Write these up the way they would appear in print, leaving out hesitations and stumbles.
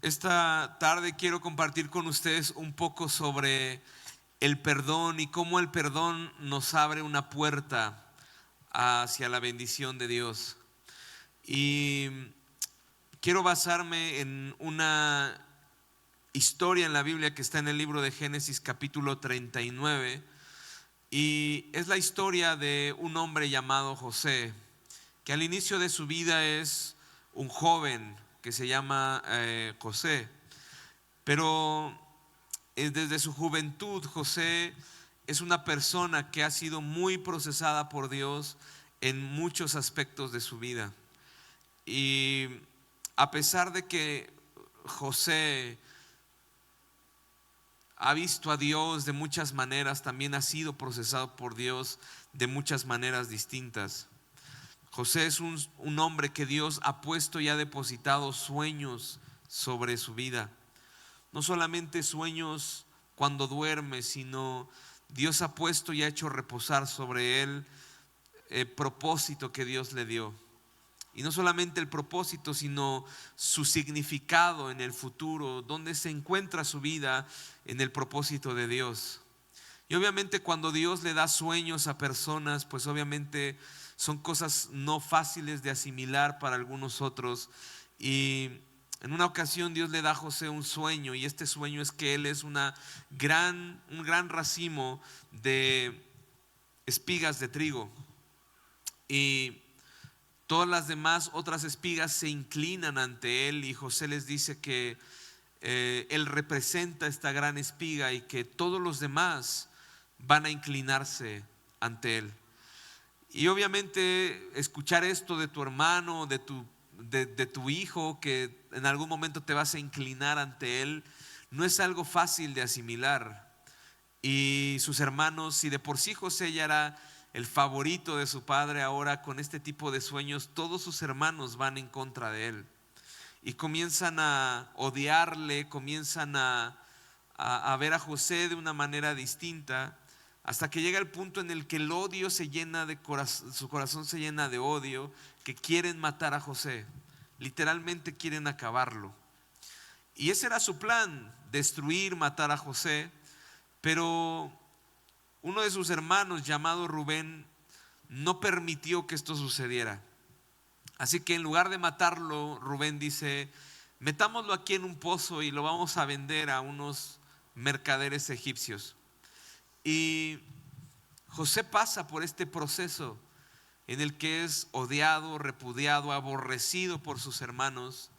Esta tarde quiero compartir con ustedes un poco sobre el perdón y cómo el perdón nos abre una puerta hacia la bendición de Dios. Y quiero basarme en una historia en la Biblia que está en el libro de Génesis capítulo 39 y es la historia de un hombre llamado José, que al inicio de su vida es un joven que se llama José, pero desde su juventud José es una persona que ha sido muy procesada por Dios en muchos aspectos de su vida. Y a pesar de que José ha visto a Dios de muchas maneras, también ha sido procesado por Dios de muchas maneras distintas. José es un hombre que Dios ha puesto y ha depositado sueños sobre su vida. No solamente sueños cuando duerme, sino Dios ha puesto y ha hecho reposar sobre él el propósito que Dios le dio. Y no solamente el propósito, sino su significado en el futuro, donde se encuentra su vida en el propósito de Dios. Y obviamente cuando Dios le da sueños a personas, pues obviamente son cosas no fáciles de asimilar para algunos otros. Y en una ocasión Dios le da a José un sueño, y este sueño es que él es un gran racimo de espigas de trigo. Y todas las demás otras espigas se inclinan ante él, y José les dice que él representa esta gran espiga y que todos los demás van a inclinarse ante él. Y obviamente escuchar esto de tu hermano, de tu hijo, que en algún momento te vas a inclinar ante él, no es algo fácil de asimilar. Y sus hermanos, si de por sí José ya era el favorito de su padre, ahora con este tipo de sueños todos sus hermanos van en contra de él y comienzan a odiarle, comienzan a ver a José de una manera distinta, hasta que llega el punto en el que el odio se llena de corazón, su corazón se llena de odio, que quieren matar a José, literalmente quieren acabarlo. Y ese era su plan: destruir, matar a José. Pero uno de sus hermanos, llamado Rubén, no permitió que esto sucediera. Así que en lugar de matarlo, Rubén dice: metámoslo aquí en un pozo y lo vamos a vender a unos mercaderes egipcios. Y José pasa por este proceso en el que es odiado, repudiado, aborrecido por sus hermanos.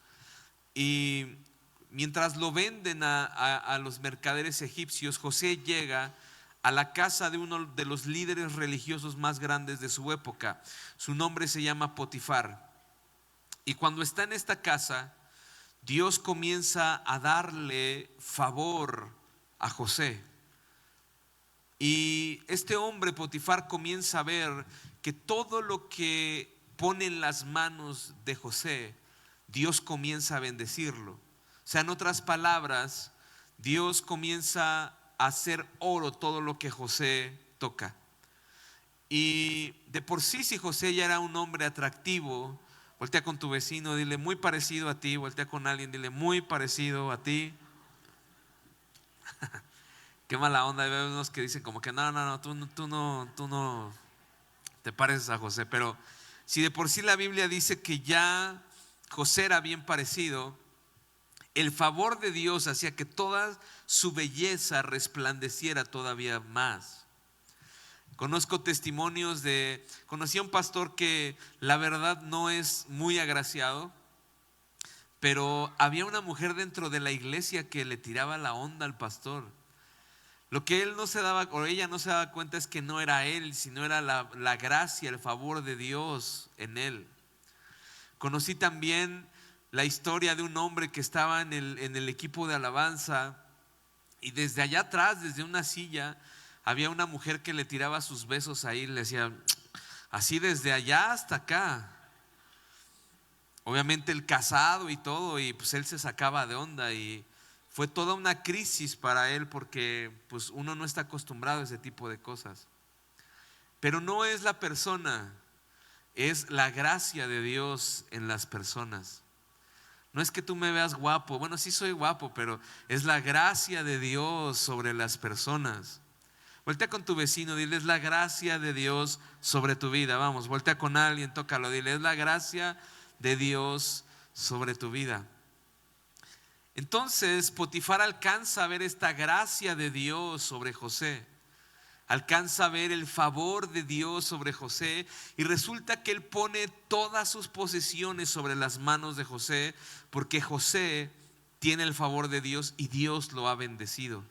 Y mientras lo venden a los mercaderes egipcios, José llega a la casa de uno de los líderes religiosos más grandes de su época. Su nombre se llama Potifar. Y cuando está en esta casa, Dios comienza a darle favor a José. Y este hombre Potifar comienza a ver que todo lo que pone en las manos de José, Dios comienza a bendecirlo. O sea, en otras palabras, Dios comienza a hacer oro todo lo que José toca. Y de por sí, si José ya era un hombre atractivo, voltea con tu vecino, dile: muy parecido a ti. Voltea con alguien, dile: muy parecido a ti. Qué mala onda. Hay unos que dicen como que no, tú no te pareces a José. Pero si de por sí la Biblia dice que ya José era bien parecido, el favor de Dios hacía que toda su belleza resplandeciera todavía más. Conocí a un pastor que la verdad no es muy agraciado, pero había una mujer dentro de la iglesia que le tiraba la onda al pastor. Lo que él no se daba, o ella no se daba cuenta, es que no era él, sino era la gracia, el favor de Dios en él. Conocí también la historia de un hombre que estaba en el equipo de alabanza, y desde allá atrás, desde una silla, había una mujer que le tiraba sus besos ahí, le decía así desde allá hasta acá. Obviamente el casado y todo, y pues él se sacaba de onda, y fue toda una crisis para él, porque pues uno no está acostumbrado a ese tipo de cosas. Pero no es la persona, es la gracia de Dios en las personas. No es que tú me veas guapo, bueno, sí soy guapo, pero es la gracia de Dios sobre las personas. Voltea con tu vecino, dile, es la gracia de Dios sobre tu vida. Vamos, voltea con alguien, tócalo, dile, es la gracia de Dios sobre tu vida. Entonces Potifar alcanza a ver esta gracia de Dios sobre José. Alcanza a ver el favor de Dios sobre José, y resulta que él pone todas sus posesiones sobre las manos de José, porque José tiene el favor de Dios y Dios lo ha bendecido.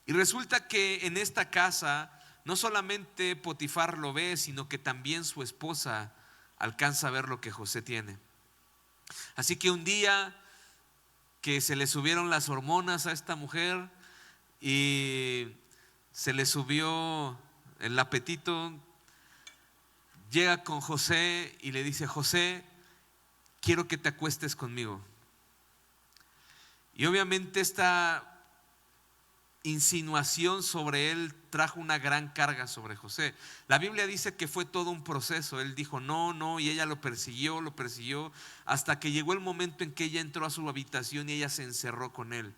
Y resulta que en esta casa no solamente Potifar lo ve, sino que también su esposa alcanza a ver lo que José tiene. Así que un día que se le subieron las hormonas a esta mujer y se le subió el apetito, llega con José y le dice: José, quiero que te acuestes conmigo. Y obviamente esta insinuación sobre él trajo una gran carga sobre José. La Biblia dice que fue todo un proceso. Él dijo no, y ella lo persiguió, hasta que llegó el momento en que ella entró a su habitación y ella se encerró con él.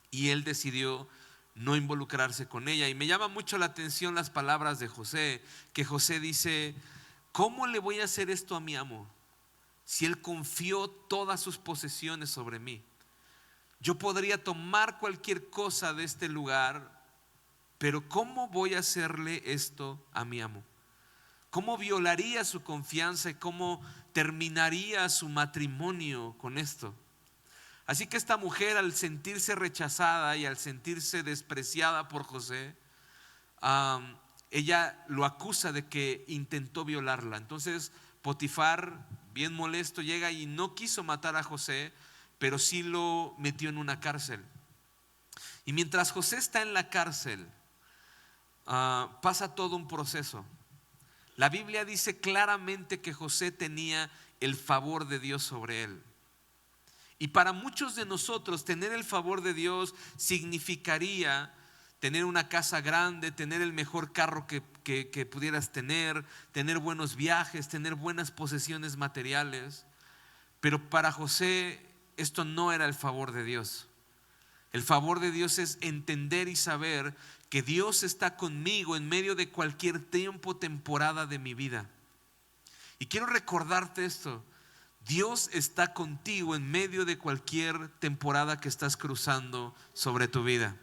Y él decidió no involucrarse con ella. Y me llama mucho la atención las palabras de José, que José dice: ¿cómo le voy a hacer esto a mi amo si él confió todas sus posesiones sobre mí? Yo podría tomar cualquier cosa de este lugar, pero ¿cómo voy a hacerle esto a mi amo? ¿Cómo violaría su confianza y cómo terminaría su matrimonio con esto? Así que esta mujer, al sentirse rechazada y al sentirse despreciada por José, ella lo acusa de que intentó violarla. Entonces Potifar, bien molesto, llega y no quiso matar a José, pero sí lo metió en una cárcel. Y mientras José está en la cárcel, pasa todo un proceso. La Biblia dice claramente que José tenía el favor de Dios sobre él. Y para muchos de nosotros tener el favor de Dios significaría tener una casa grande, tener el mejor carro que pudieras tener buenos viajes, tener buenas posesiones materiales. Pero para José esto no era el favor de Dios. El favor de Dios es entender y saber que Dios está conmigo en medio de cualquier tiempo, temporada de mi vida. Y quiero recordarte esto: Dios está contigo en medio de cualquier temporada que estás cruzando sobre tu vida.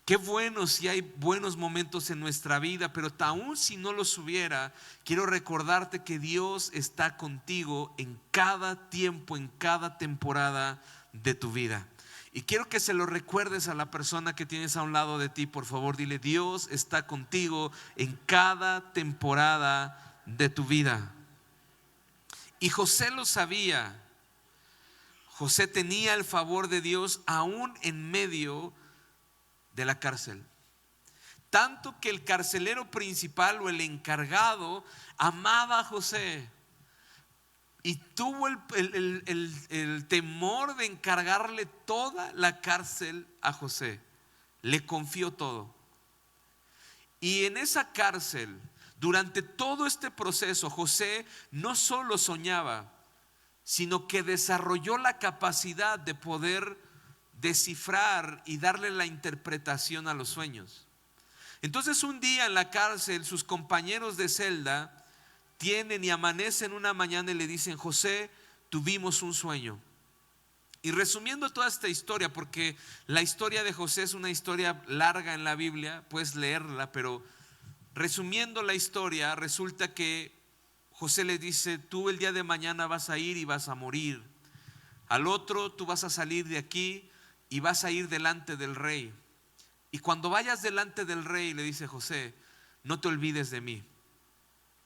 Qué bueno si hay buenos momentos en nuestra vida, pero aún si no los hubiera, quiero recordarte que Dios está contigo en cada tiempo, en cada temporada de tu vida. Y quiero que se lo recuerdes a la persona que tienes a un lado de ti. Por favor, dile: Dios está contigo en cada temporada de tu vida. Y José lo sabía. José tenía el favor de Dios aún en medio de la cárcel. Tanto que el carcelero principal o el encargado amaba a José y tuvo el temor de encargarle toda la cárcel a José. Le confió todo. Y en esa cárcel, durante todo este proceso, José no solo soñaba, sino que desarrolló la capacidad de poder descifrar y darle la interpretación a los sueños. Entonces un día en la cárcel sus compañeros de celda tienen y amanecen una mañana y le dicen: José, tuvimos un sueño. Y resumiendo toda esta historia, porque la historia de José es una historia larga en la Biblia, puedes leerla, pero resumiendo la historia, resulta que José le dice: tú el día de mañana vas a ir y vas a morir. Al otro, tú vas a salir de aquí y vas a ir delante del rey. Y cuando vayas delante del rey, le dice José, no te olvides de mí.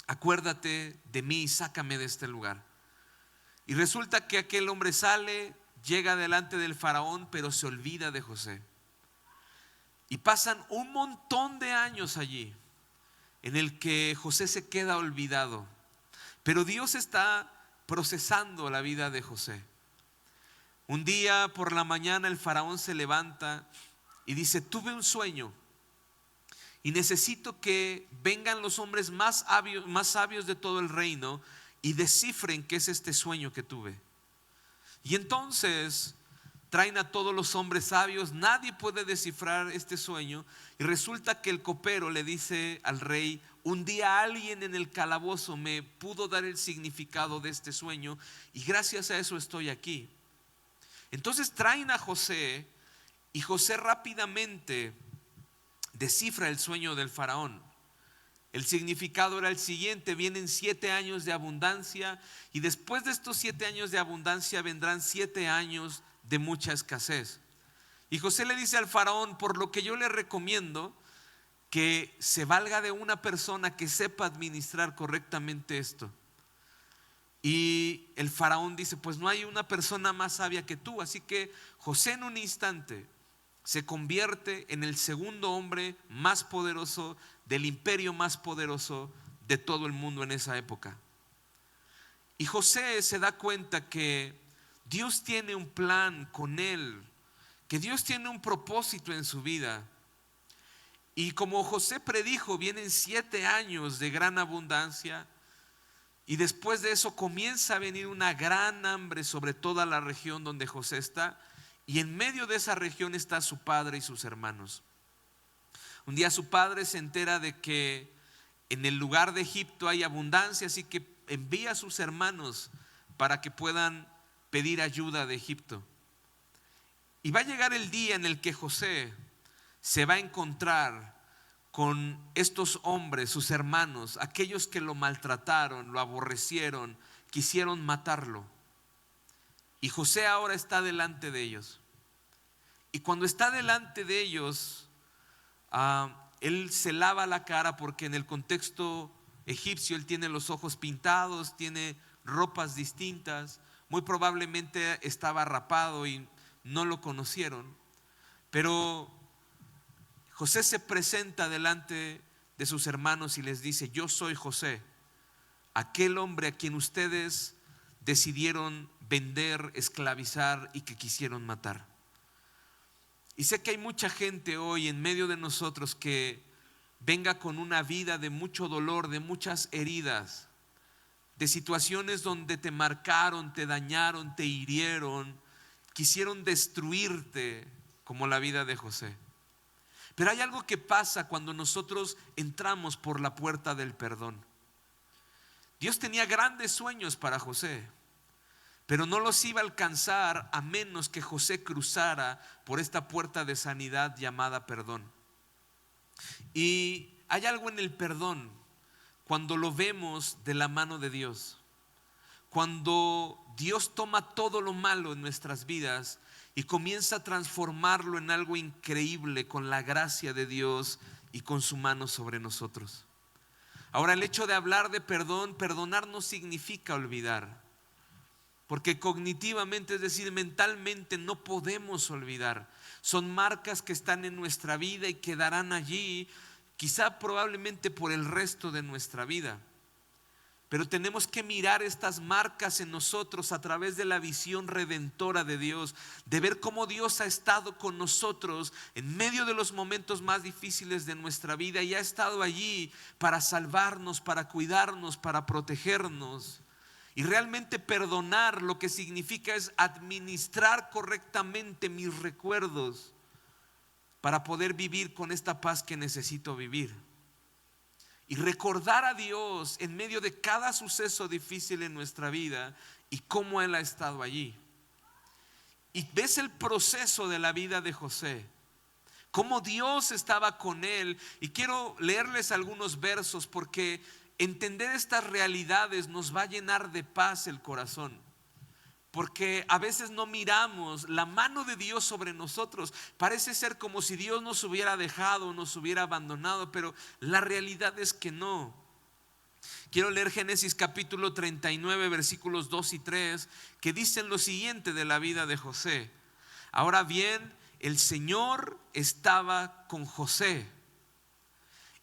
Acuérdate de mí y sácame de este lugar. Y resulta que aquel hombre sale, llega delante del faraón, pero se olvida de José. Y pasan un montón de años allí, en el que José se queda olvidado. Pero Dios está procesando la vida de José. Un día por la mañana el faraón se levanta y dice: tuve un sueño y necesito que vengan los hombres más sabios de todo el reino y descifren qué es este sueño que tuve. Y entonces traen a todos los hombres sabios, nadie puede descifrar este sueño, y resulta que el copero le dice al rey: un día alguien en el calabozo me pudo dar el significado de este sueño y gracias a eso estoy aquí. Entonces traen a José y José rápidamente descifra el sueño del faraón. El significado era el siguiente: vienen 7 años de abundancia y después de estos 7 años de abundancia vendrán 7 años de mucha escasez. Y José le dice al faraón: por lo que yo le recomiendo que se valga de una persona que sepa administrar correctamente esto. Y el faraón dice: pues no hay una persona más sabia que tú. Así que José en un instante se convierte en el segundo hombre más poderoso del imperio más poderoso de todo el mundo en esa época. Y José se da cuenta que Dios tiene un plan con él, que Dios tiene un propósito en su vida. Y como José predijo, vienen 7 años de gran abundancia y después de eso comienza a venir una gran hambre sobre toda la región donde José está, y en medio de esa región está su padre y sus hermanos. Un día su padre se entera de que en el lugar de Egipto hay abundancia, así que envía a sus hermanos para que puedan pedir ayuda de Egipto. Y va a llegar el día en el que José se va a encontrar con estos hombres, sus hermanos, aquellos que lo maltrataron, lo aborrecieron, quisieron matarlo. Y José ahora está delante de ellos. Y cuando está delante de ellos, él se lava la cara, porque en el contexto egipcio él tiene los ojos pintados, tiene ropas distintas, muy probablemente estaba rapado y no lo conocieron. Pero José se presenta delante de sus hermanos y les dice: yo soy José, aquel hombre a quien ustedes decidieron vender, esclavizar y que quisieron matar. Y sé que hay mucha gente hoy en medio de nosotros que venga con una vida de mucho dolor, de muchas heridas, de situaciones donde te marcaron, te dañaron, te hirieron, quisieron destruirte, como la vida de José. Pero hay algo que pasa cuando nosotros entramos por la puerta del perdón. Dios tenía grandes sueños para José, pero no los iba a alcanzar a menos que José cruzara por esta puerta de sanidad llamada perdón. Y hay algo en el perdón cuando lo vemos de la mano de Dios. Cuando Dios toma todo lo malo en nuestras vidas y comienza a transformarlo en algo increíble con la gracia de Dios y con su mano sobre nosotros. Ahora, el hecho de hablar de perdón, perdonar no significa olvidar, porque cognitivamente, es decir, mentalmente, no podemos olvidar. Son marcas que están en nuestra vida y quedarán allí, quizá probablemente por el resto de nuestra vida. Pero tenemos que mirar estas marcas en nosotros a través de la visión redentora de Dios, de ver cómo Dios ha estado con nosotros en medio de los momentos más difíciles de nuestra vida y ha estado allí para salvarnos, para cuidarnos, para protegernos. Y realmente perdonar lo que significa es administrar correctamente mis recuerdos para poder vivir con esta paz que necesito vivir. Y recordar a Dios en medio de cada suceso difícil en nuestra vida y cómo Él ha estado allí. Y ves el proceso de la vida de José, cómo Dios estaba con él. Y quiero leerles algunos versos porque entender estas realidades nos va a llenar de paz el corazón. Porque a veces no miramos la mano de Dios sobre nosotros. Parece ser como si Dios nos hubiera dejado, nos hubiera abandonado, pero la realidad es que no. Quiero leer Génesis capítulo 39, versículos 2 y 3, que dicen lo siguiente de la vida de José. Ahora bien, el Señor estaba con José.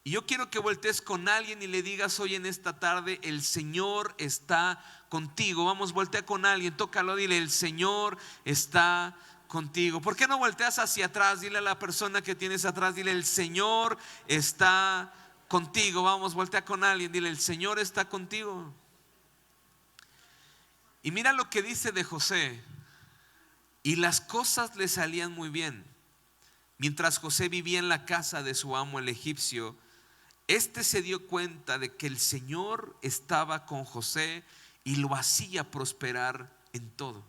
Y yo quiero que voltees con alguien y le digas hoy en esta tarde: el Señor está contigo. Vamos, voltea con alguien, tócalo, dile: el Señor está contigo. ¿Por qué no volteas hacia atrás? Dile a la persona que tienes atrás, dile: el Señor está contigo. Vamos, voltea con alguien, dile: el Señor está contigo. Y mira lo que dice de José. Y las cosas le salían muy bien. Mientras José vivía en la casa de su amo el egipcio, este se dio cuenta de que el Señor estaba con José y lo hacía prosperar en todo.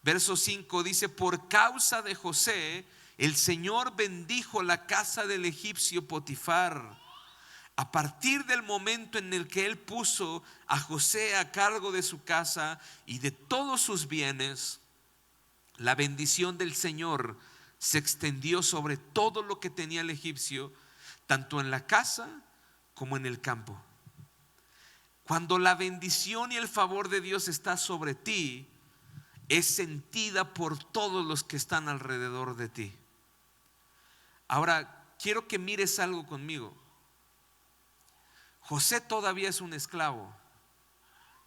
Verso 5 dice: por causa de José, el Señor bendijo la casa del egipcio Potifar. A partir del momento en el que él puso a José a cargo de su casa y de todos sus bienes, la bendición del Señor se extendió sobre todo lo que tenía el egipcio, tanto en la casa como en el campo. Cuando la bendición y el favor de Dios está sobre ti, es sentida por todos los que están alrededor de ti. Ahora, quiero que mires algo conmigo. José todavía es un esclavo,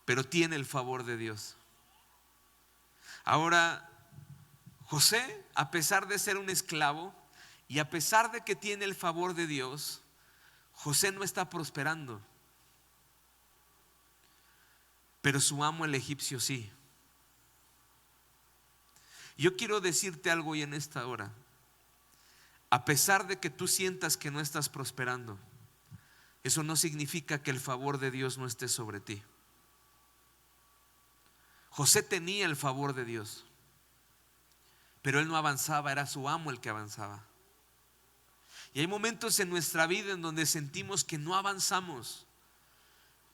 pero tiene el favor de Dios. Ahora, José, a pesar de ser un esclavo y a pesar de que tiene el favor de Dios, José no está prosperando. Pero su amo el egipcio sí. Yo quiero decirte algo hoy en esta hora. A pesar de que tú sientas que no estás prosperando, eso no significa que el favor de Dios no esté sobre ti. José tenía el favor de Dios, pero él no avanzaba, era su amo el que avanzaba. Y hay momentos en nuestra vida en donde sentimos que no avanzamos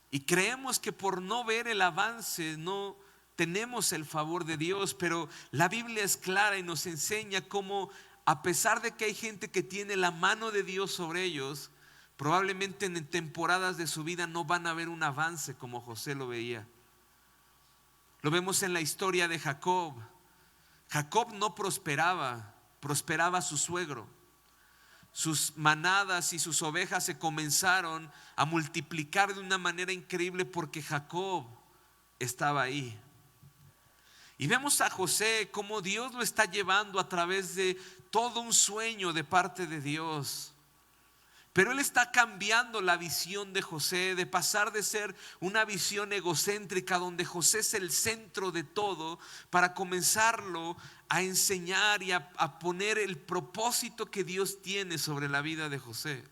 y creemos que por no ver el avance no tenemos el favor de Dios, pero la Biblia es clara y nos enseña cómo, a pesar de que hay gente que tiene la mano de Dios sobre ellos, probablemente en temporadas de su vida no van a ver un avance como José lo veía. Lo vemos en la historia de Jacob. Jacob no prosperaba, prosperaba su suegro. Sus manadas y sus ovejas se comenzaron a multiplicar de una manera increíble porque Jacob estaba ahí. Y vemos a José cómo Dios lo está llevando a través de todo un sueño de parte de Dios. Pero él está cambiando la visión de José, de pasar de ser una visión egocéntrica donde José es el centro de todo, para comenzarlo a enseñar y a poner el propósito que Dios tiene sobre la vida de José.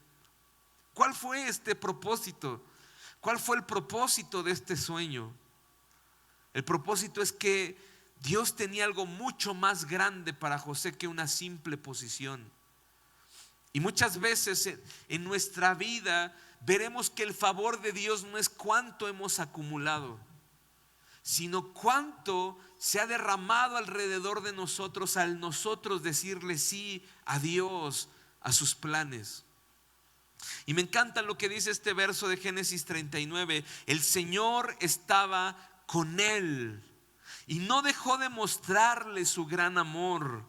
¿Cuál fue este propósito? ¿Cuál fue el propósito de este sueño? El propósito es que Dios tenía algo mucho más grande para José que una simple posición. Y muchas veces en nuestra vida veremos que el favor de Dios no es cuánto hemos acumulado, sino cuánto se ha derramado alrededor de nosotros al nosotros decirle sí a Dios, a sus planes. Y me encanta lo que dice este verso de Génesis 39. El Señor estaba con él y no dejó de mostrarle su gran amor.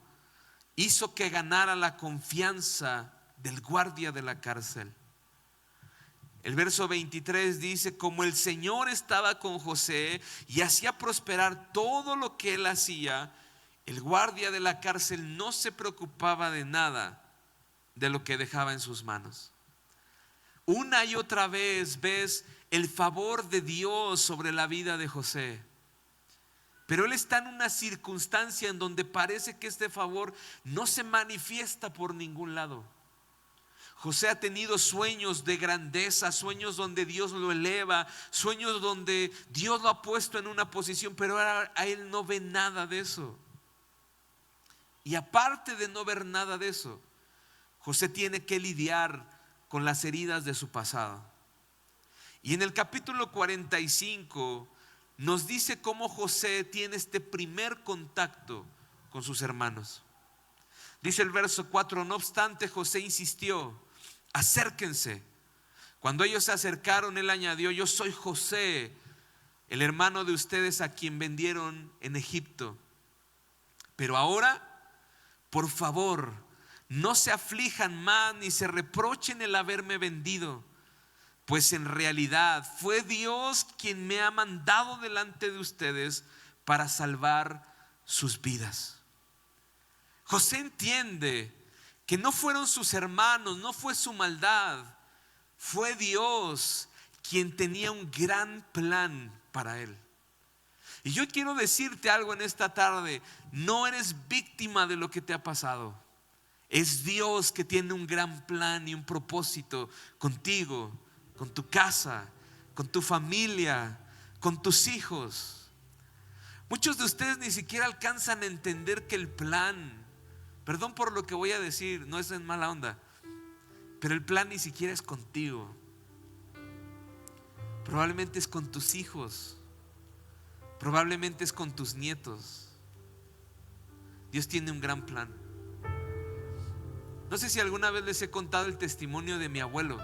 Hizo que ganara la confianza del guardia de la cárcel. El verso 23 dice: como el Señor estaba con José y hacía prosperar todo lo que él hacía, el guardia de la cárcel no se preocupaba de nada de lo que dejaba en sus manos. Una y otra vez ves el favor de Dios sobre la vida de José. Pero él está en una circunstancia en donde parece que este favor no se manifiesta por ningún lado. José ha tenido sueños de grandeza, sueños donde Dios lo eleva, sueños donde Dios lo ha puesto en una posición, pero ahora a él no ve nada de eso. Y aparte de no ver nada de eso, José tiene que lidiar con las heridas de su pasado. Y en el capítulo 45 nos dice cómo José tiene este primer contacto con sus hermanos. Dice el verso 4: no obstante, José insistió: acérquense. Cuando ellos se acercaron, él añadió: yo soy José, el hermano de ustedes a quien vendieron en Egipto. Pero ahora, por favor, no se aflijan más ni se reprochen el haberme vendido, pues en realidad fue Dios quien me ha mandado delante de ustedes para salvar sus vidas. José entiende que no fueron sus hermanos, no fue su maldad, fue Dios quien tenía un gran plan para él. Y yo quiero decirte algo en esta tarde: no eres víctima de lo que te ha pasado. Es Dios que tiene un gran plan y un propósito contigo, con tu casa, con tu familia, con tus hijos. Muchos de ustedes ni siquiera alcanzan a entender que el plan, perdón por lo que voy a decir, no es en mala onda, pero el plan ni siquiera es contigo. Probablemente es con tus hijos, probablemente es con tus nietos. Dios tiene un gran plan. No sé si alguna vez les he contado el testimonio de mi abuelo,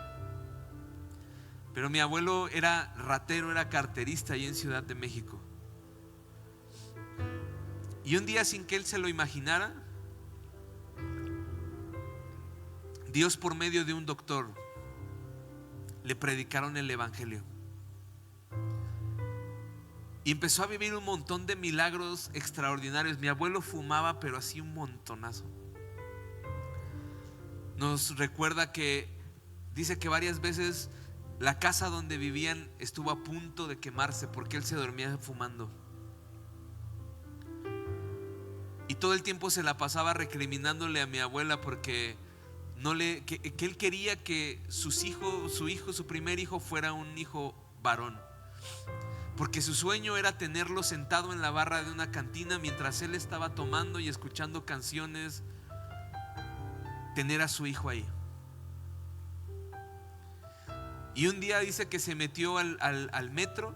pero mi abuelo era ratero, era carterista ahí en Ciudad de México. Y un día, sin que él se lo imaginara, Dios, por medio de un doctor, le predicaron el evangelio y empezó a vivir un montón de milagros extraordinarios. Mi abuelo fumaba, pero así un montonazo. Nos recuerda que dice que varias veces la casa donde vivían estuvo a punto de quemarse porque él se dormía fumando. Y todo el tiempo se la pasaba recriminándole a mi abuela porque que él quería que su primer hijo fuera un hijo varón. Porque su sueño era tenerlo sentado en la barra de una cantina mientras él estaba tomando y escuchando canciones, tener a su hijo ahí. Y un día dice que se metió al metro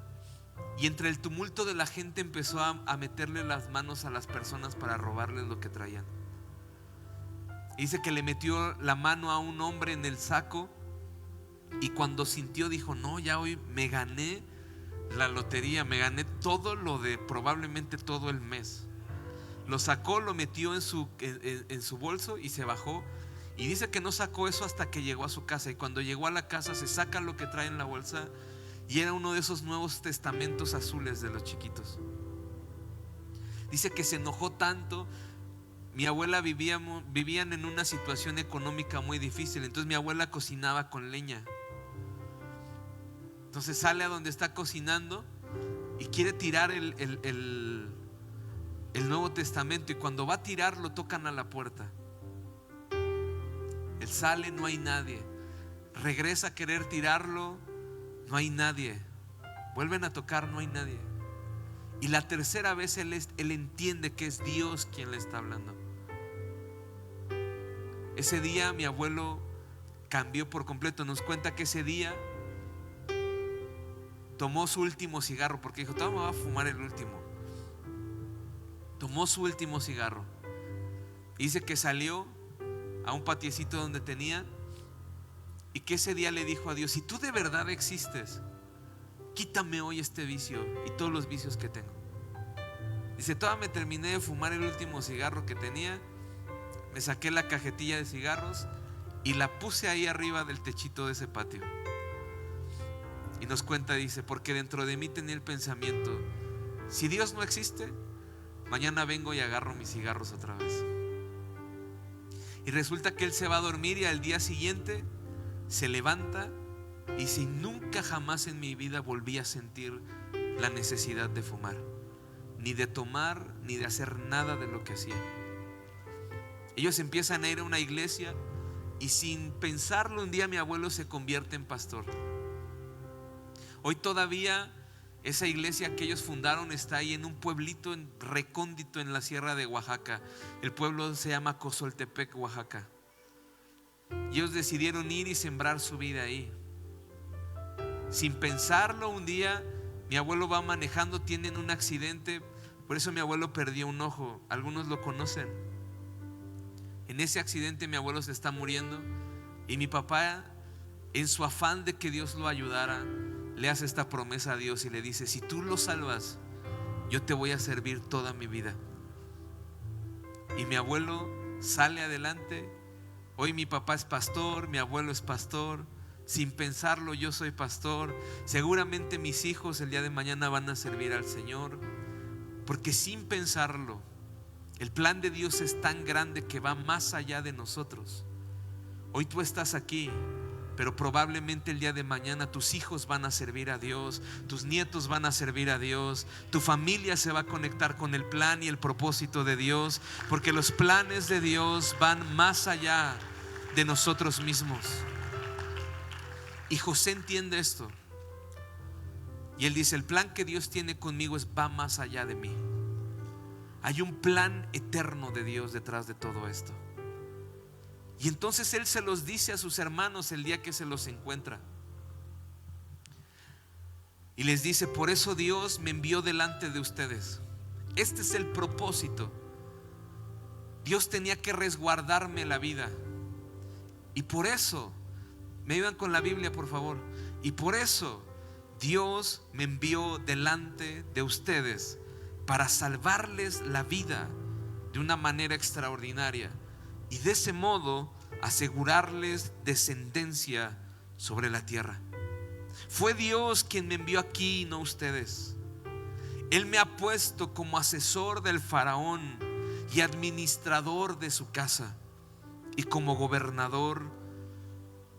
y entre el tumulto de la gente empezó a meterle las manos a las personas para robarles lo que traían. Dice que le metió la mano a un hombre en el saco y cuando sintió dijo: no, ya hoy me gané la lotería, me gané todo lo de probablemente todo el mes. Lo sacó, lo metió en su bolso y se bajó. Y dice que no sacó eso hasta que llegó a su casa. Y cuando llegó a la casa se saca lo que trae en la bolsa y era uno de esos Nuevos Testamentos azules de los chiquitos. Dice que se enojó tanto. Mi abuela vivían en una situación económica muy difícil. Entonces mi abuela cocinaba con leña. Entonces sale a donde está cocinando y quiere tirar el Nuevo Testamento. Y cuando va a tirarlo tocan a la puerta. Él sale, no hay nadie. Regresa a querer tirarlo, no hay nadie. Vuelven a tocar, no hay nadie. Y la tercera vez él entiende que es Dios quien le está hablando. Ese día mi abuelo cambió por completo. Nos cuenta que ese día tomó su último cigarro, porque dijo: todavía me voy a fumar el último. Tomó su último cigarro. Dice que salió a un patiecito donde tenía y que ese día le dijo a Dios: si tú de verdad existes, quítame hoy este vicio y todos los vicios que tengo. Dice: todavía me terminé de fumar el último cigarro que tenía, me saqué la cajetilla de cigarros y la puse ahí arriba del techito de ese patio. Y nos cuenta, dice: porque dentro de mí tenía el pensamiento: si Dios no existe, mañana vengo y agarro mis cigarros otra vez. Y resulta que él se va a dormir y al día siguiente se levanta y dice: nunca jamás en mi vida volví a sentir la necesidad de fumar, ni de tomar, ni de hacer nada de lo que hacía. Ellos empiezan a ir a una iglesia y sin pensarlo un día mi abuelo se convierte en pastor. Hoy todavía esa iglesia que ellos fundaron está ahí en un pueblito recóndito en la sierra de Oaxaca. El pueblo se llama Cozoltepec, Oaxaca. Y ellos decidieron ir y sembrar su vida ahí. Sin pensarlo, un día mi abuelo va manejando, tienen un accidente. Por eso mi abuelo perdió un ojo. Algunos lo conocen. En ese accidente mi abuelo se está muriendo y mi papá, en su afán de que Dios lo ayudara, le hace esta promesa a Dios y le dice: si tú lo salvas, yo te voy a servir toda mi vida. Y mi abuelo sale adelante. Hoy mi papá es pastor, mi abuelo es pastor. Sin pensarlo, yo soy pastor. Seguramente mis hijos el día de mañana van a servir al Señor. Porque sin pensarlo, el plan de Dios es tan grande que va más allá de nosotros. Hoy tú estás aquí, pero probablemente el día de mañana tus hijos van a servir a Dios, tus nietos van a servir a Dios, tu familia se va a conectar con el plan y el propósito de Dios, porque los planes de Dios van más allá de nosotros mismos. Y José entiende esto. Y él dice: el plan que Dios tiene conmigo va más allá de mí. Hay un plan eterno de Dios detrás de todo esto. Y entonces él se los dice a sus hermanos el día que se los encuentra. Y les dice: por eso Dios me envió delante de ustedes. Este es el propósito. Dios tenía que resguardarme la vida. Y por eso, me ayudan con la Biblia, por favor. Y por eso Dios me envió delante de ustedes para salvarles la vida de una manera extraordinaria y de ese modo asegurarles descendencia sobre la tierra. Fue Dios quien me envió aquí, no ustedes. Él me ha puesto como asesor del faraón y administrador de su casa y como gobernador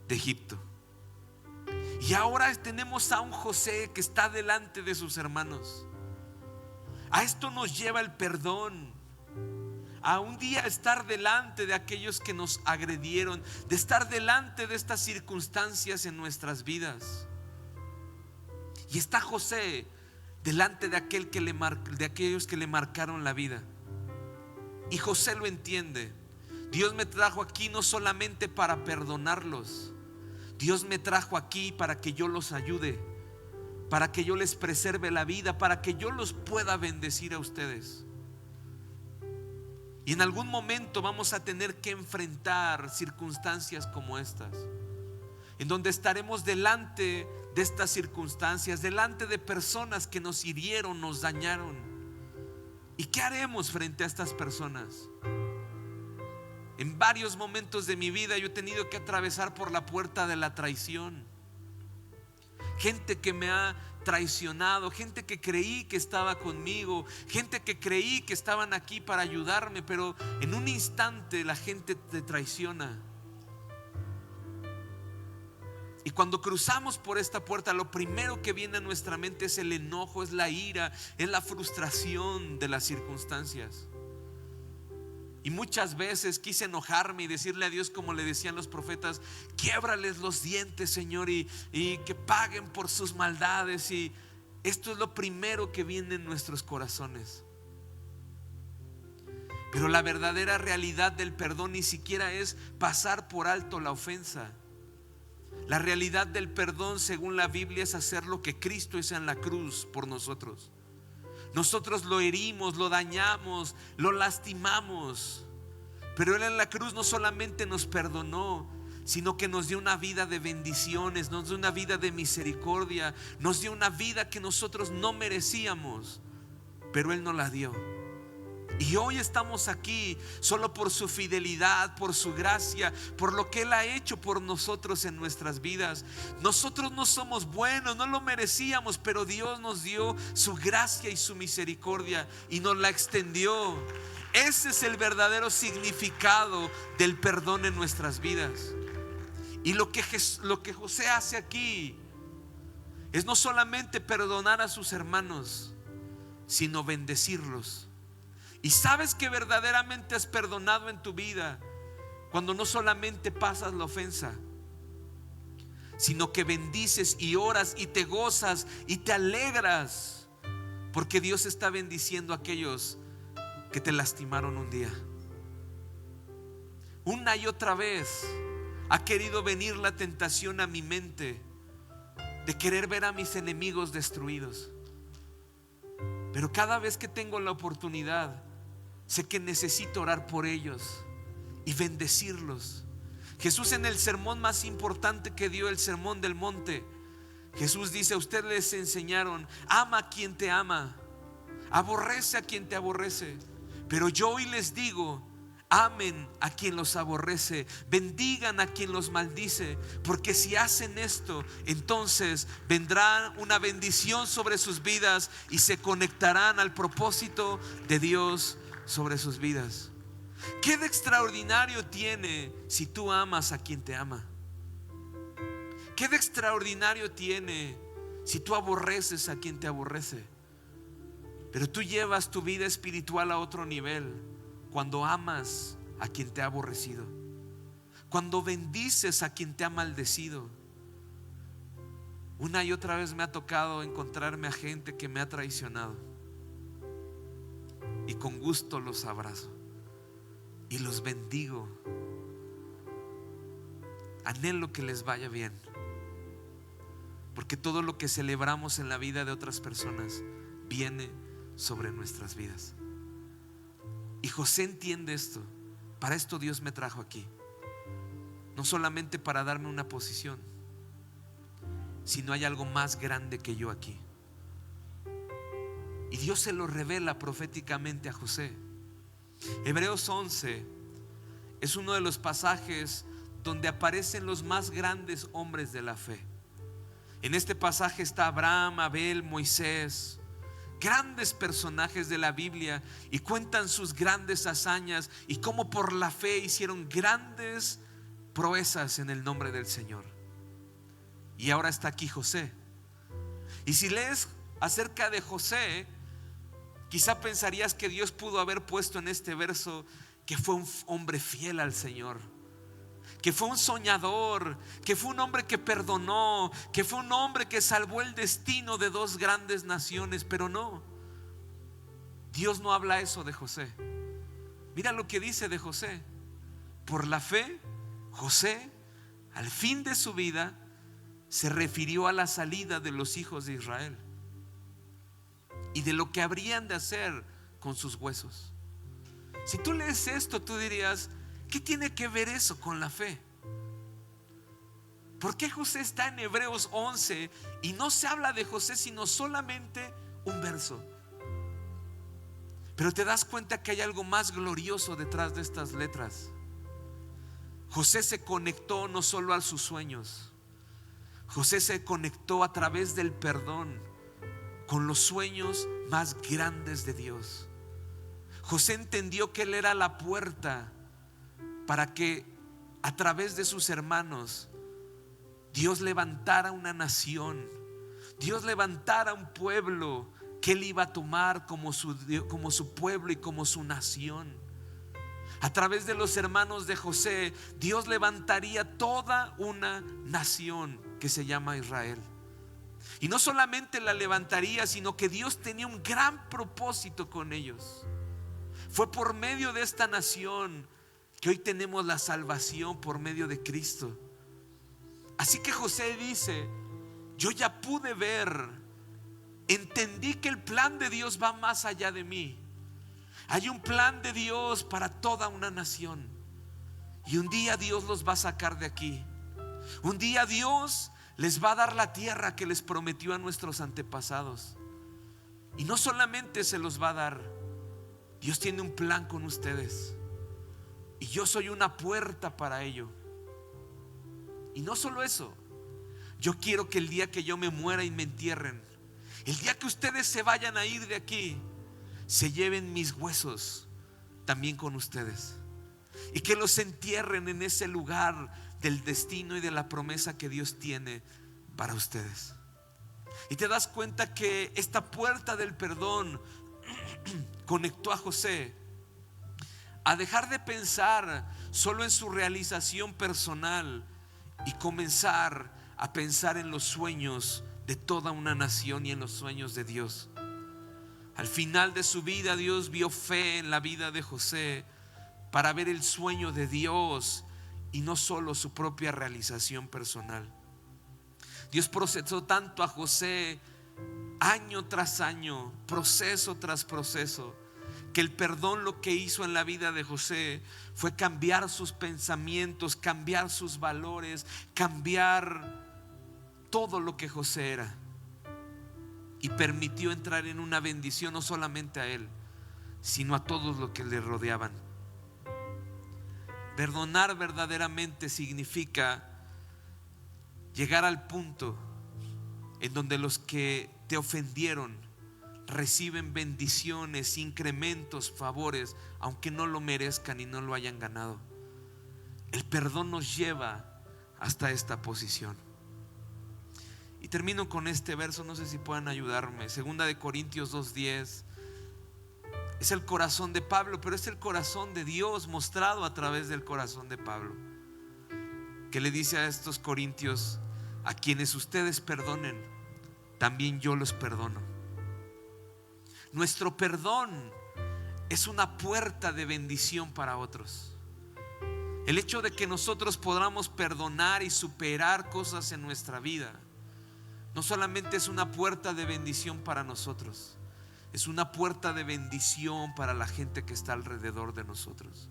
de Egipto. Y ahora tenemos a un José que está delante de sus hermanos. A esto nos lleva el perdón, a un día estar delante de aquellos que nos agredieron, de estar delante de estas circunstancias en nuestras vidas. Y está José delante de aquellos que le marcaron la vida. Y José lo entiende. Dios me trajo aquí no solamente para perdonarlos. Dios me trajo aquí para que yo los ayude, para que yo les preserve la vida, para que yo los pueda bendecir a ustedes. Y en algún momento vamos a tener que enfrentar circunstancias como estas, en donde estaremos delante de estas circunstancias, delante de personas que nos hirieron, nos dañaron. ¿Y qué haremos frente a estas personas? En varios momentos de mi vida yo he tenido que atravesar por la puerta de la traición. Gente que me ha traicionado, gente que creí que estaba conmigo, gente que creí que estaban aquí para ayudarme, pero en un instante la gente te traiciona. Y cuando cruzamos por esta puerta, lo primero que viene a nuestra mente es el enojo, es la ira, es la frustración de las circunstancias. Y muchas veces quise enojarme y decirle a Dios, como le decían los profetas: quiébrales los dientes, Señor, y que paguen por sus maldades. Y esto es lo primero que viene en nuestros corazones. Pero la verdadera realidad del perdón ni siquiera es pasar por alto la ofensa. La realidad del perdón, según la Biblia, es hacer lo que Cristo hizo en la cruz por nosotros. Nosotros lo herimos, lo dañamos, lo lastimamos, pero Él en la cruz no solamente nos perdonó, sino que nos dio una vida de bendiciones, nos dio una vida de misericordia, nos dio una vida que nosotros no merecíamos, pero Él nos la dio. Y hoy estamos aquí solo por su fidelidad, por su gracia, por lo que Él ha hecho por nosotros en nuestras vidas. Nosotros no somos buenos, no lo merecíamos, pero Dios nos dio su gracia y su misericordia y nos la extendió. Ese es el verdadero significado del perdón en nuestras vidas. Y lo que José hace aquí es no solamente perdonar a sus hermanos, sino bendecirlos. Y sabes que verdaderamente has perdonado en tu vida cuando no solamente pasas la ofensa, sino que bendices y oras y te gozas y te alegras, porque Dios está bendiciendo a aquellos que te lastimaron un día. Una y otra vez ha querido venir la tentación a mi mente de querer ver a mis enemigos destruidos, pero cada vez que tengo la oportunidad, sé que necesito orar por ellos y bendecirlos. Jesús, en el sermón más importante que dio, el sermón del monte, Jesús dice: a ustedes les enseñaron: ama a quien te ama, aborrece a quien te aborrece, pero yo hoy les digo: amen a quien los aborrece, bendigan a quien los maldice, porque si hacen esto, entonces vendrá una bendición sobre sus vidas y se conectarán al propósito de Dios sobre sus vidas. ¿Qué de extraordinario tiene si tú amas a quien te ama? ¿Qué de extraordinario tiene si tú aborreces a quien te aborrece? Pero tú llevas tu vida espiritual a otro nivel cuando amas a quien te ha aborrecido, cuando bendices a quien te ha maldecido. Una y otra vez me ha tocado encontrarme a gente que me ha traicionado, y con gusto los abrazo y los bendigo. Anhelo que les vaya bien, porque todo lo que celebramos en la vida de otras personas viene sobre nuestras vidas. Y José entiende esto. Para esto Dios me trajo aquí, no solamente para darme una posición, sino hay algo más grande que yo aquí. Y Dios se lo revela proféticamente a José. Hebreos 11 es uno de los pasajes donde aparecen los más grandes hombres de la fe. En este pasaje está Abraham, Abel, Moisés, grandes personajes de la Biblia, y cuentan sus grandes hazañas y cómo por la fe hicieron grandes proezas en el nombre del Señor. Y ahora está aquí José. Y si lees acerca de José, quizá pensarías que Dios pudo haber puesto en este verso que fue un hombre fiel al Señor, que fue un soñador, que fue un hombre que perdonó, que fue un hombre que salvó el destino de dos grandes naciones. Pero no, Dios no habla eso de José. Mira lo que dice de José: por la fe, José, al fin de su vida, se refirió a la salida de los hijos de Israel y de lo que habrían de hacer con sus huesos. Si tú lees esto, tú dirías: ¿qué tiene que ver eso con la fe? ¿Por qué José está en Hebreos 11 y no se habla de José sino solamente un verso? Pero te das cuenta que hay algo más glorioso detrás de estas letras. José se conectó no solo a sus sueños, José se conectó a través del perdón con los sueños más grandes de Dios. José entendió que él era la puerta para que a través de sus hermanos Dios levantara una nación, Dios levantara un pueblo que él iba a tomar como su pueblo y como su nación. A través de los hermanos de José, Dios levantaría toda una nación que se llama Israel. Y no solamente la levantaría, sino que Dios tenía un gran propósito con ellos. Fue por medio de esta nación que hoy tenemos la salvación por medio de Cristo. Así que José dice: yo ya pude ver, entendí que el plan de Dios va más allá de mí. Hay un plan de Dios para toda una nación, y un día Dios los va a sacar de aquí. Un día Dios les va a dar la tierra que les prometió a nuestros antepasados. Y no solamente se los va a dar, Dios tiene un plan con ustedes, y yo soy una puerta para ello. Y no solo eso, yo quiero que el día que yo me muera y me entierren, el día que ustedes se vayan a ir de aquí, se lleven mis huesos también con ustedes, y que los entierren en ese lugar del destino y de la promesa que Dios tiene para ustedes. Y te das cuenta que esta puerta del perdón conectó a José a dejar de pensar solo en su realización personal y comenzar a pensar en los sueños de toda una nación y en los sueños de Dios. Al final de su vida, Dios vio fe en la vida de José para ver el sueño de Dios y no solo su propia realización personal. Dios procesó tanto a José año tras año, proceso tras proceso, que el perdón lo que hizo en la vida de José fue cambiar sus pensamientos, cambiar sus valores, cambiar todo lo que José era, y permitió entrar en una bendición no solamente a él, sino a todos los que le rodeaban. Perdonar verdaderamente significa llegar al punto en donde los que te ofendieron reciben bendiciones, incrementos, favores, aunque no lo merezcan y no lo hayan ganado. El perdón nos lleva hasta esta posición. Y termino con este verso, no sé si puedan ayudarme. 2 Corintios 2:10. Es el corazón de Pablo, pero es el corazón de Dios mostrado a través del corazón de Pablo, que le dice a estos corintios: a quienes ustedes perdonen, también yo los perdono. Nuestro perdón es una puerta de bendición para otros. El hecho de que nosotros podamos perdonar y superar cosas en nuestra vida no solamente es una puerta de bendición para nosotros, es una puerta de bendición para la gente que está alrededor de nosotros.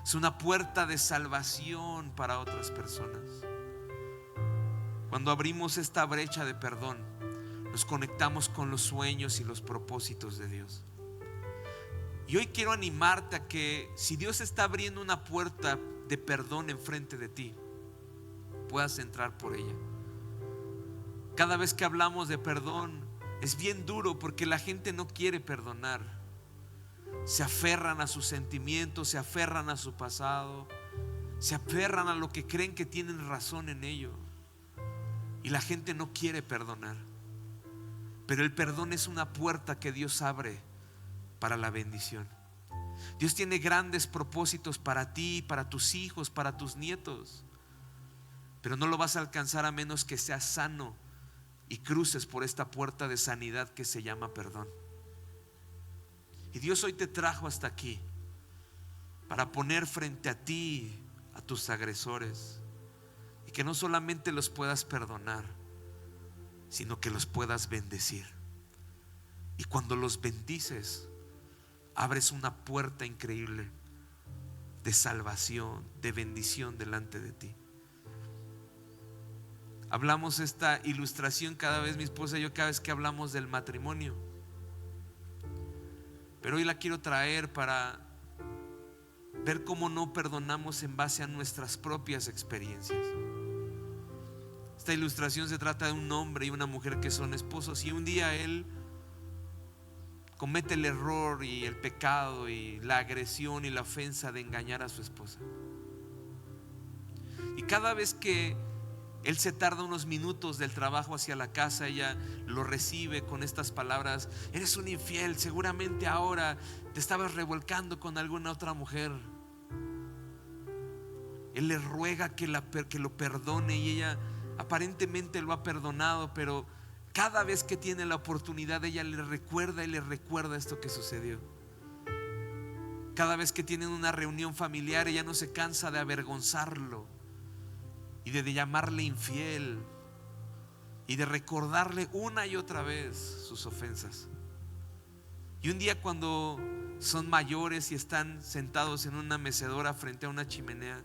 Es una puerta de salvación para otras personas. Cuando abrimos esta brecha de perdón, nos conectamos con los sueños y los propósitos de Dios. Y hoy quiero animarte a que, si Dios está abriendo una puerta de perdón enfrente de ti, puedas entrar por ella. Cada vez que hablamos de perdón es bien duro, porque la gente no quiere perdonar. Se aferran a sus sentimientos, se aferran a su pasado, se aferran a lo que creen que tienen razón en ello, y la gente no quiere perdonar. Pero el perdón es una puerta que Dios abre para la bendición. Dios tiene grandes propósitos para ti, para tus hijos, para tus nietos, pero no lo vas a alcanzar a menos que seas sano y cruces por esta puerta de sanidad que se llama perdón. Y Dios hoy te trajo hasta aquí para poner frente a ti a tus agresores, y que no solamente los puedas perdonar, sino que los puedas bendecir. Y cuando los bendices, abres una puerta increíble de salvación, de bendición delante de ti. Hablamos esta ilustración cada vez, mi esposa y yo, cada vez que hablamos del matrimonio, pero hoy la quiero traer para ver cómo no perdonamos en base a nuestras propias experiencias. Esta ilustración se trata de un hombre y una mujer que son esposos, y un día él comete el error y el pecado y la agresión y la ofensa de engañar a su esposa. Y cada vez que él se tarda unos minutos del trabajo hacia la casa, ella lo recibe con estas palabras: eres un infiel, seguramente ahora te estabas revolcando con alguna otra mujer. Él le ruega que lo perdone, y ella aparentemente lo ha perdonado, pero cada vez que tiene la oportunidad, ella le recuerda esto que sucedió. Cada vez que tienen una reunión familiar, ella no se cansa de avergonzarlo y de llamarle infiel y de recordarle una y otra vez sus ofensas. Y un día, cuando son mayores y están sentados en una mecedora frente a una chimenea,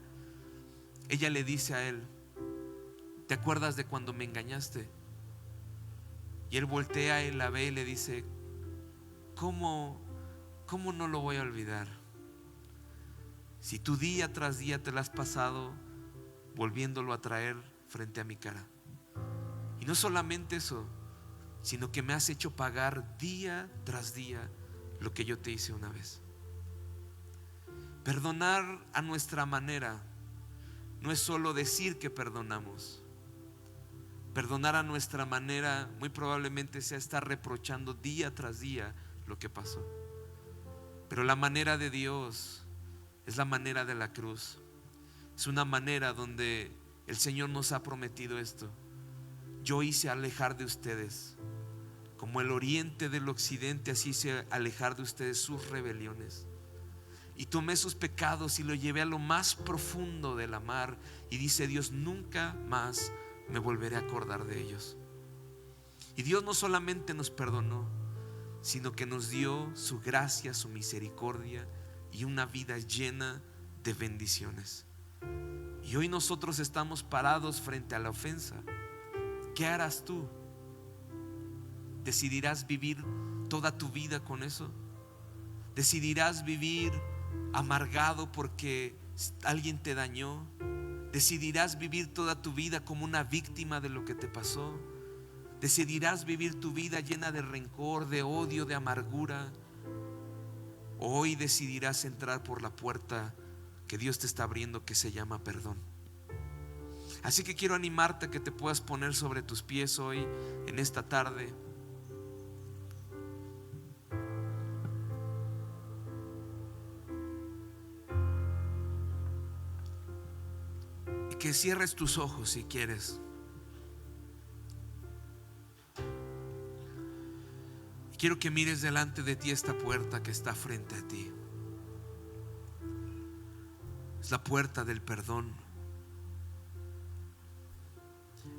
ella le dice a él: ¿te acuerdas de cuando me engañaste? Y él voltea y la ve y le dice: ¿Cómo no lo voy a olvidar? Si tú día tras día te la has pasado volviéndolo a traer frente a mi cara. Y no solamente eso, sino que me has hecho pagar día tras día lo que yo te hice una vez. Perdonar a nuestra manera no es solo decir que perdonamos. Perdonar a nuestra manera muy probablemente sea estar reprochando día tras día lo que pasó. Pero la manera de Dios es la manera de la cruz. Es una manera donde el Señor nos ha prometido esto: yo hice alejar de ustedes, como el oriente del occidente, así hice alejar de ustedes sus rebeliones. Y tomé sus pecados y los llevé a lo más profundo de la mar. Y dice Dios: nunca más me volveré a acordar de ellos. Y Dios no solamente nos perdonó, sino que nos dio su gracia, su misericordia y una vida llena de bendiciones. Y hoy nosotros estamos parados frente a la ofensa. ¿Qué harás tú? ¿Decidirás vivir toda tu vida con eso? ¿Decidirás vivir amargado porque alguien te dañó? ¿Decidirás vivir toda tu vida como una víctima de lo que te pasó? ¿Decidirás vivir tu vida llena de rencor, de odio, de amargura? Hoy decidirás entrar por la puerta que Dios te está abriendo, que se llama perdón. Así que quiero animarte a que te puedas poner sobre tus pies hoy, en esta tarde. Y que cierres tus ojos si quieres. Y quiero que mires delante de ti esta puerta que está frente a ti. Es la puerta del perdón.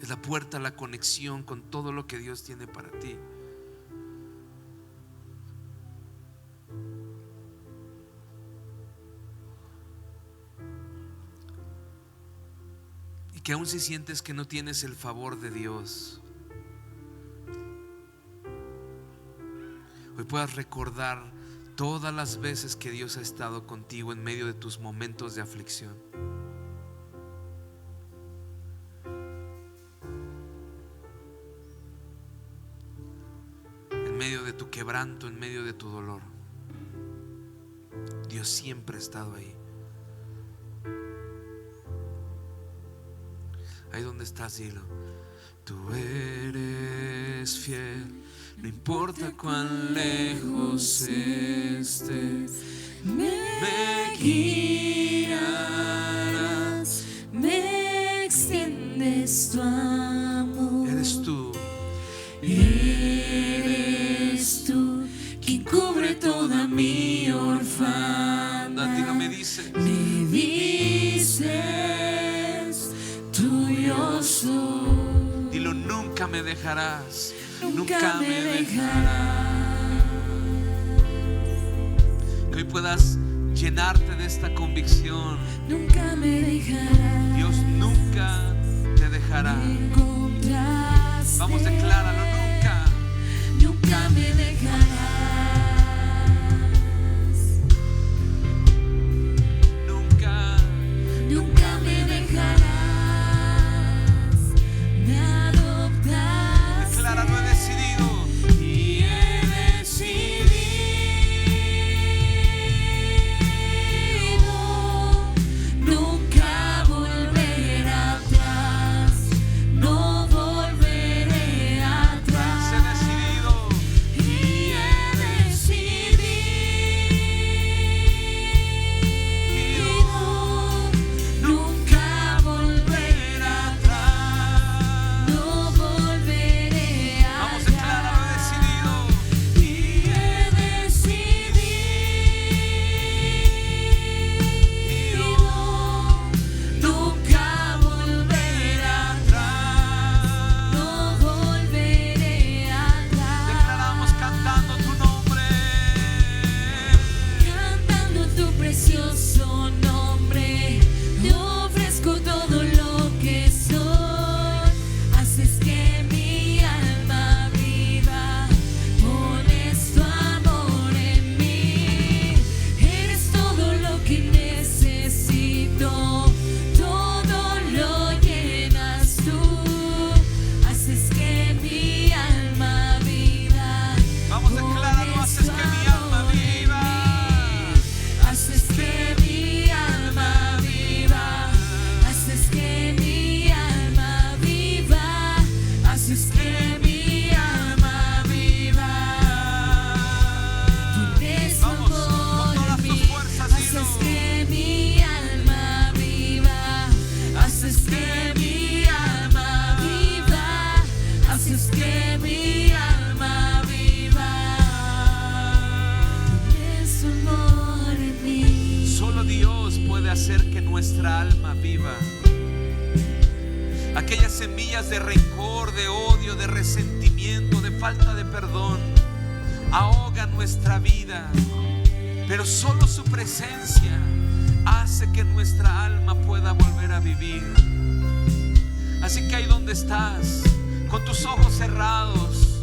Es la puerta a la conexión con todo lo que Dios tiene para ti. Y que aún si sientes que no tienes el favor de Dios, hoy puedas recordar todas las veces que Dios ha estado contigo en medio de tus momentos de aflicción. En medio de tu quebranto, en medio de tu dolor. Dios siempre ha estado ahí. Ahí donde estás, dilo. Tú eres fiel, no importa cuán lejos estés, me guiarás, me extiendes tu amor. Eres tú. Eres tú quien cubre toda mi orfandad. Dilo, me dices. Me dices, tuyo soy. Dilo, nunca me dejarás. Nunca me dejarás. Que hoy puedas llenarte de esta convicción. Nunca me dejarás. Dios nunca te dejará. Vamos, decláralo, nunca. Nunca me dejarás. Nunca. Nunca me dejarás. Me adoptas. Decláralo, he decidido. Y he decidido nunca volver atrás. No volveré atrás. He decidido. Y he decidido nunca volver atrás. No volveré Vamos, atrás. decláralo, he decidido. Y he decidido nunca volver atrás. No volveré atrás. Declaramos cantando tu nombre. Cantando tu precioso nombre, te ofrezco todo lo que soy. Haces que mi alma viva, pones tu amor en mí. Eres todo lo que necesito, todo lo llenas tú. Haces que mi alma viva. Vamos, decláralo, haces que mi alma viva. Haces que mi alma viva. Haces que mi alma viva. Haces que mi alma viva. Tienes Vamos, con amor todas en tus mí. fuerzas, dilo. Haces que mi alma viva. Haces que mi alma viva. Haces que mi alma viva. Tienes amor en mí. Solo Dios puede hacer que nuestra alma viva. Aquellas semillas de rencor, de odio, de resentimiento, de falta de perdón ahogan nuestra vida, pero solo su presencia hace que nuestra alma pueda volver a vivir. Así que ahí donde estás, con tus ojos cerrados,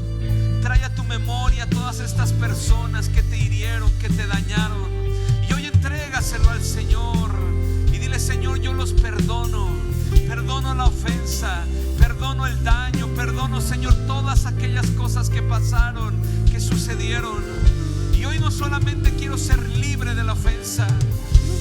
trae a tu memoria todas estas personas que te hirieron, que te dañaron, y hoy entrégaselo al Señor y dile: Señor, yo los perdono. Perdono la ofensa, perdono el daño, perdono, Señor, todas aquellas cosas que pasaron, que sucedieron. Y hoy no solamente quiero ser libre de la ofensa,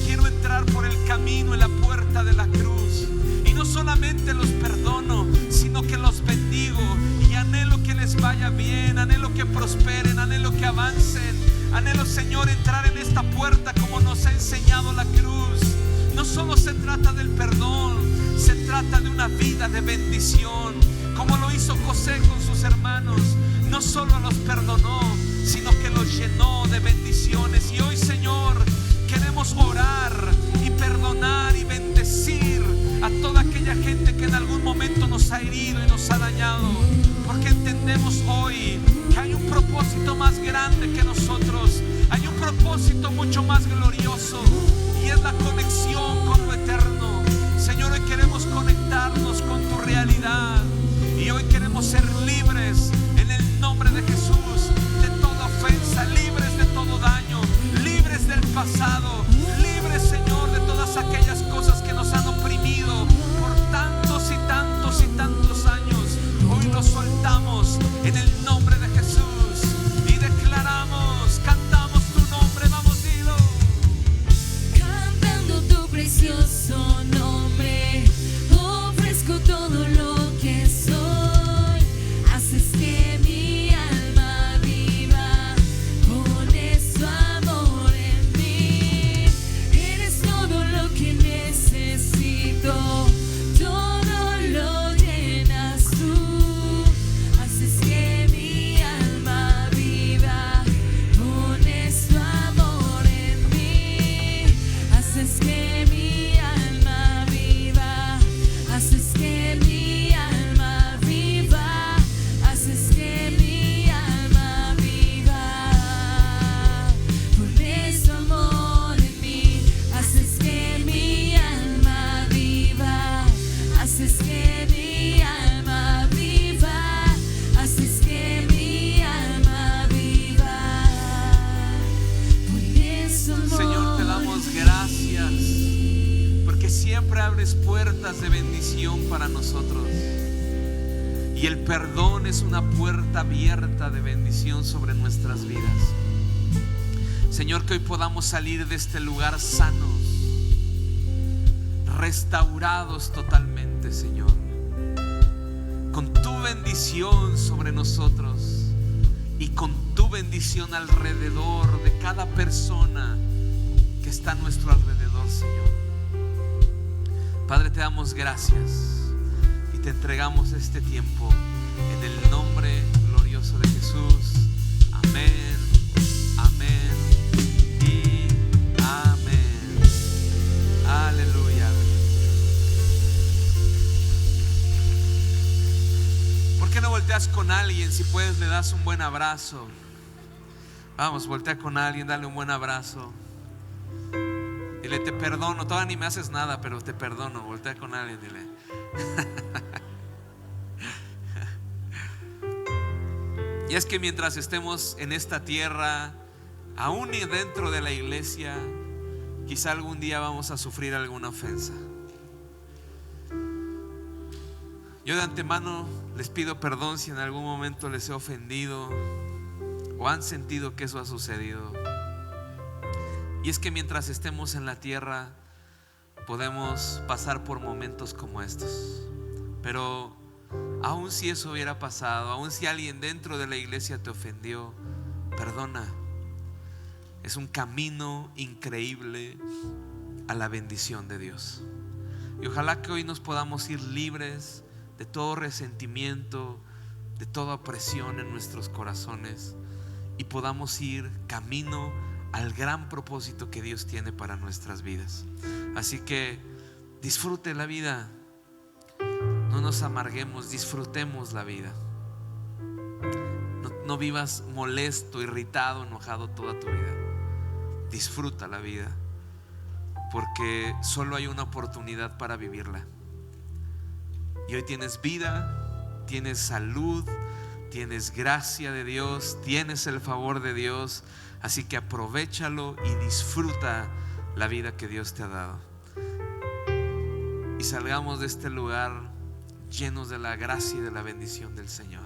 quiero entrar por el camino en la puerta de la cruz. Y no solamente los perdono, sino que los bendigo y anhelo que les vaya bien, anhelo que prosperen, anhelo que avancen. Anhelo, Señor, entrar en esta puerta como nos ha enseñado la cruz. No solo se trata del perdón, se trata de una vida de bendición, como lo hizo José con sus hermanos. No solo los perdonó, sino que los llenó de bendiciones. Y hoy, Señor, queremos orar y perdonar y bendecir a toda aquella gente que en algún momento nos ha herido y nos ha dañado, porque entendemos hoy que hay un propósito más grande que nosotros. Hay un propósito mucho más glorioso, y es la conexión con lo eterno. Señor, hoy queremos conectarnos con tu realidad, y hoy queremos ser libres en el nombre de Jesús de toda ofensa, libres de todo daño, libres del pasado, libres, Señor, de todas aquellas cosas que nos han oprimido por tantos y tantos y tantos años. Hoy lo soltamos en el nombre de Jesús y declaramos, cantamos tu nombre, vamos, dilo. Cantando tu precioso nombre, ofrezco todo lo que soy. Haces que mi alma viva, pones tu amor en mí. Eres todo lo que necesito, todo lo llenas tú. Haces que mi alma viva, pones tu amor en mí. Haces que mi alma viva, haces que mi alma viva, haces que mi alma viva. Pones tu amor en mí, haces que mi alma viva, haces que mi alma viva, haces que mi alma viva. Pones tu amor. Señor, te damos gracias porque siempre abres puertas de bendición para nosotros, y el perdón es una puerta abierta de bendición sobre nuestras vidas. Señor, que hoy podamos salir de este lugar sanos, restaurados totalmente, Señor, con tu bendición sobre nosotros y con tu bendición alrededor de cada persona que está a nuestro alrededor, Señor. Padre, te damos gracias y te entregamos este tiempo en el nombre glorioso de Jesús. Amén, amén y amén. Aleluya. ¿Por qué no volteas con alguien? Si puedes, le das un buen abrazo. Vamos, voltea con alguien, dale un buen abrazo. Dile, te perdono. Todavía ni me haces nada, pero te perdono. Voltea con alguien, dile. Y es que mientras estemos en esta tierra, aún y dentro de la iglesia, quizá algún día vamos a sufrir alguna ofensa. Yo de antemano les pido perdón si en algún momento les he ofendido o han sentido que eso ha sucedido. Y es que mientras estemos en la tierra podemos pasar por momentos como estos. Pero aun si eso hubiera pasado, aun si alguien dentro de la iglesia te ofendió, perdona. Es un camino increíble a la bendición de Dios. Y ojalá que hoy nos podamos ir libres de todo resentimiento, de toda opresión en nuestros corazones, y podamos ir camino al gran propósito que Dios tiene para nuestras vidas. Así que disfrute la vida, no nos amarguemos, disfrutemos la vida. No vivas molesto, irritado, enojado toda tu vida. Disfruta la vida, porque solo hay una oportunidad para vivirla. Y hoy tienes vida, tienes salud, tienes gracia de Dios, tienes el favor de Dios. Así que aprovéchalo y disfruta la vida que Dios te ha dado. Y salgamos de este lugar llenos de la gracia y de la bendición del Señor.